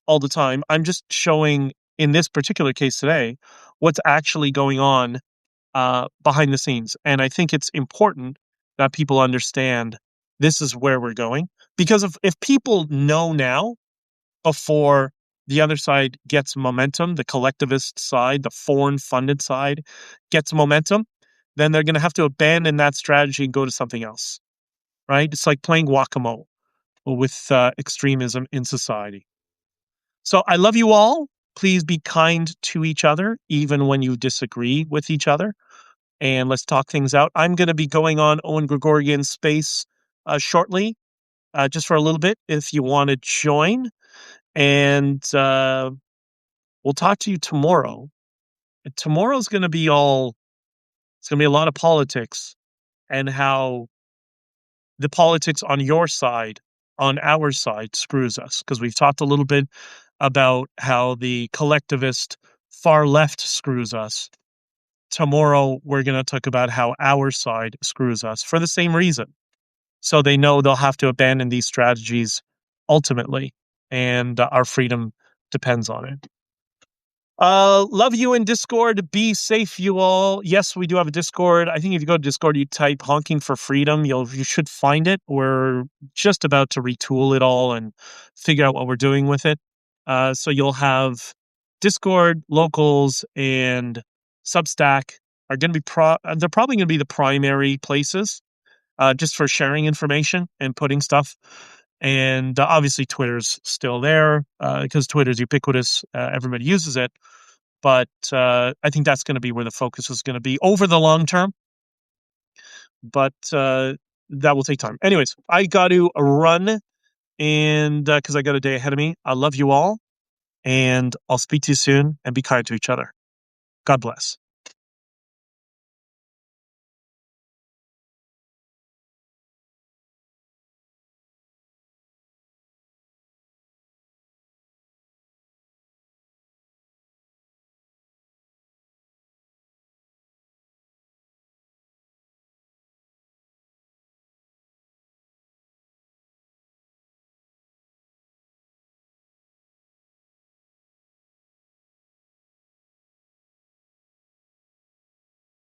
all the time. I'm just showing, in this particular case today, what's actually going on behind the scenes. And I think it's important that people understand this is where we're going. Because if people know now before the other side gets momentum, the collectivist side, the foreign funded side gets momentum, then they're going to have to abandon that strategy and go to something else, right? It's like playing whack-a-mole with extremism in society. So I love you all. Please be kind to each other, even when you disagree with each other. And let's talk things out. I'm going to be going on Owen Gregorian's space shortly, just for a little bit, if you want to join. And we'll talk to you tomorrow. And tomorrow's going to be it's going to be a lot of politics and how the politics on your side, on our side, screws us. Because we've talked a little bit about how the collectivist far left screws us. Tomorrow, we're going to talk about how our side screws us for the same reason. So they know they'll have to abandon these strategies ultimately, and our freedom depends on it. Love you in Discord. Be safe, you all. Yes, we do have a Discord. I think if you go to Discord, you type "honking for freedom," you should find it. We're just about to retool it all and figure out what we're doing with it. So you'll have Discord, locals, and Substack are going to be they're probably going to be the primary places, just for sharing information and putting stuff. And obviously, Twitter's still there because Twitter's ubiquitous. Everybody uses it. But I think that's going to be where the focus is going to be over the long term. But that will take time. Anyways, I got to run, and because I got a day ahead of me. I love you all, and I'll speak to you soon, and be kind to each other. God bless.